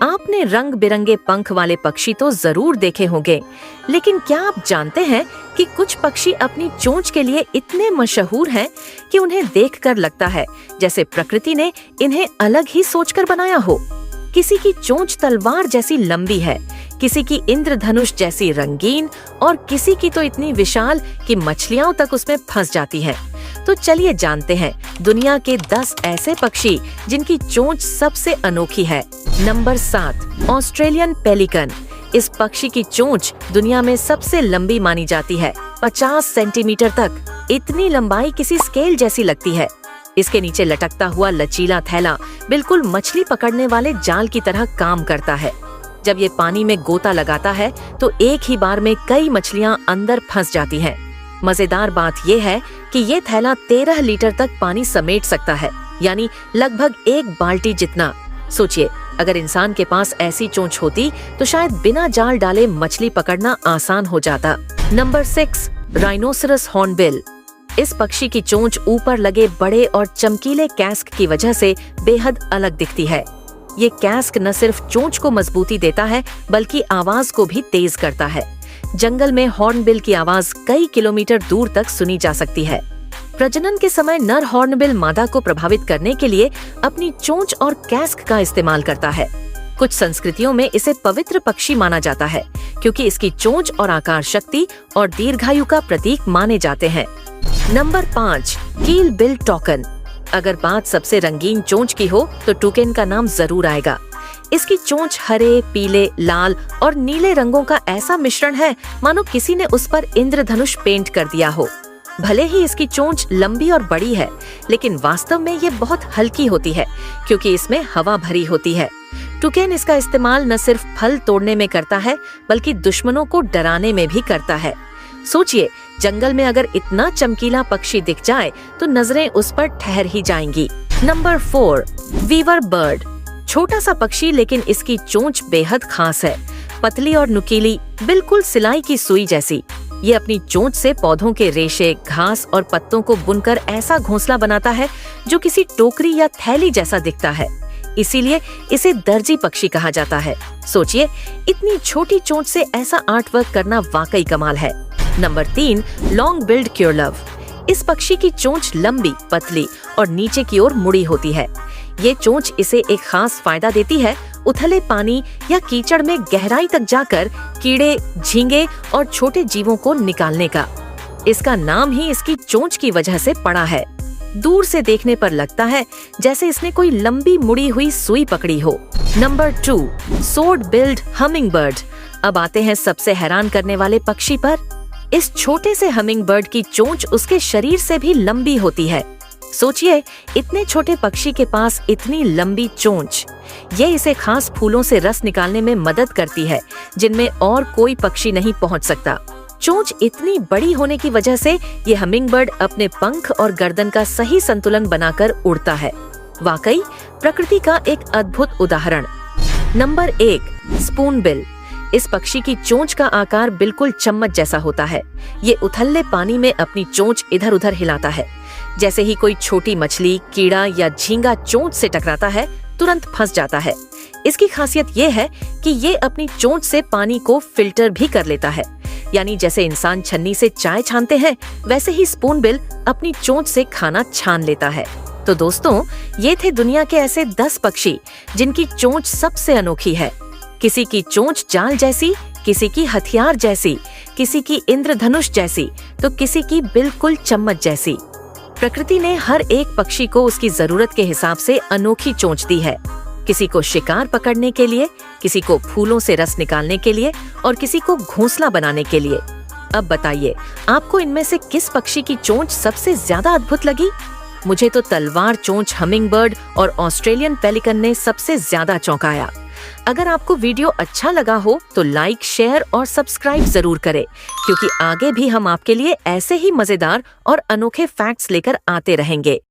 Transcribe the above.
आपने रंग बिरंगे पंख वाले पक्षी तो जरूर देखे होंगे, लेकिन क्या आप जानते हैं कि कुछ पक्षी अपनी चोंच के लिए इतने मशहूर हैं कि उन्हें देखकर लगता है जैसे प्रकृति ने इन्हें अलग ही सोचकर बनाया हो। किसी की चोंच तलवार जैसी लंबी है, किसी की इंद्रधनुष जैसी रंगीन और किसी की तो इतनी विशाल कि मछलियां तक उसमें फंस जाती हैं। तो चलिए जानते हैं दुनिया के 10 ऐसे पक्षी जिनकी चोंच सबसे अनोखी है। Number 7, Australian pelican. इस पक्षी की चोंच दुनिया में सबसे लंबी मानी जाती है, 50 सेंटीमीटर तक। इतनी लंबाई किसी स्केल जैसी लगती है। इसके नीचे लटकता हुआ लचीला थैला बिल्कुल मछली पकड़ने वाले जाल की तरह काम करता है। जब ये पानी में गोता लगाता है तो एक ही बार में कई मछलियां अंदर फंस जाती हैं। मजेदार बात यह है कि ये थैला 13 लीटर तक पानी समेट सकता है, यानी लगभग 1 बाल्टी जितना। सोचिए, अगर इंसान के पास ऐसी चोंच होती तो शायद बिना जाल डाले मछली पकड़ना आसान हो जाता। Number 6, rhinoceros hornbill. इस पक्षी की चोंच ऊपर लगे बड़े और चमकीले कैस्क की वजह से बेहद अलग दिखती है। ये कैस्क न सिर्फ चोंच को मजबूती देता है बल्कि आवाज को भी तेज करता है। जंगल में हॉर्नबिल की आवाज कई किलोमीटर दूर तक सुनी जा सकती है। प्रजनन के समय नर हॉर्नबिल मादा को प्रभावित करने के लिए अपनी चोंच और कैस्क का इस्तेमाल करता है। कुछ संस्कृतियों में इसे पवित्र पक्षी माना जाता है क्योंकि इसकी चोंच और आकार शक्ति और दीर्घायु का प्रतीक माने जाते हैं। नंबर 5, कील बिल टॉकन। अगर बात सबसे रंगीन चोंच की हो तो टूकेन का नाम जरूर आएगा। इसकी चोंच हरे, पीले, लाल और नीले रंगों का ऐसा मिश्रण है मानो किसी ने उस पर इंद्रधनुष पेंट कर दिया हो। भले ही इसकी चोंच लंबी और बड़ी है, लेकिन वास्तव में ये बहुत हल्की होती है क्योंकि इसमें हवा भरी होती है। टूकेन इसका इस्तेमाल न सिर्फ फल तोड़ने में करता है बल्कि दुश्मनों को डराने में भी करता है। सोचिए, जंगल में अगर इतना चमकीला पक्षी दिख जाए तो नजरें उस पर ठहर ही जाएंगी। Number 4, weaver bird. छोटा सा पक्षी लेकिन इसकी चोंच बेहद खास है, पतली और नुकीली, बिल्कुल सिलाई की सुई जैसी। ये अपनी चोंच से पौधों के रेशे, घास और पत्तों को बुनकर ऐसा घोंसला बनाता है जो किसी टोकरी या थैली जैसा दिखता है। इसीलिए इसे दर्जी पक्षी कहा जाता है। सोचिए, इतनी छोटी चोंच से ऐसा आर्टवर्क करना वाकई कमाल है। Number 3, long billed curlew. इस पक्षी की चोंच लंबी, पतली और नीचे की ओर मुड़ी होती है। ये चोंच इसे एक खास फायदा देती है, उथले पानी या कीचड़ में गहराई तक जाकर कीड़े, झींगे और छोटे जीवों को निकालने का। इसका नाम ही इसकी चोंच की वजह से पड़ा है। दूर से देखने पर लगता है जैसे इसने कोई लंबी मुड़ी हुई सुई पकड़ी हो। Number 2, sword build hummingbird. अब आते हैं सबसे हैरान करने वाले पक्षी पर। इस छोटे से हमिंगबर्ड की चोंच उसके शरीर से भी लंबी होती है। सोचिए, इतने छोटे पक्षी के पास इतनी लंबी चोंच। ये इसे खास फूलों से रस निकालने में मदद करती है जिनमें और कोई पक्षी नहीं पहुंच सकता। चोंच इतनी बड़ी होने की वजह से ये हमिंगबर्ड अपने पंख और गर्दन का सही संतुलन बनाकर उड़ता है। वाकई प्रकृति का एक अद्भुत उदाहरण। Number 1, Spoonbill. इस पक्षी की चोंच का आकार बिल्कुल चम्मच जैसा होता है। ये उथले पानी में अपनी चोंच इधर उधर हिलाता है। जैसे ही कोई छोटी मछली, कीड़ा या झींगा चोंच से टकराता है, तुरंत फंस जाता है। इसकी खासियत ये है कि ये अपनी चोंच से पानी को फिल्टर भी कर लेता है, यानी जैसे इंसान छन्नी से चाय छानते हैं, वैसे ही स्पूनबिल अपनी चोंच से खाना छान लेता है। तो दोस्तों, ये थे दुनिया के ऐसे 10 पक्षी जिनकी चोंच सबसे अनोखी है। किसी की चोंच जाल जैसी, किसी की हथियार जैसी, किसी की इंद्रधनुष जैसी, तो किसी की बिल्कुल चम्मच जैसी। प्रकृति ने हर एक पक्षी को उसकी जरूरत के हिसाब से अनोखी चोंच दी है। किसी को शिकार पकड़ने के लिए, किसी को फूलों से रस निकालने के लिए और किसी को घोंसला बनाने के लिए। अब बताइए, आपको इनमें से किस पक्षी की चोंच सबसे ज्यादा अद्भुत लगी? मुझे तो तलवार चोंच हमिंगबर्ड और ऑस्ट्रेलियन पेलिकन ने सबसे ज्यादा चौंकाया। अगर आपको वीडियो अच्छा लगा हो तो लाइक, शेयर और सब्सक्राइब जरूर करें, क्योंकि आगे भी हम आपके लिए ऐसे ही मजेदार और अनोखे फैक्ट्स लेकर आते रहेंगे।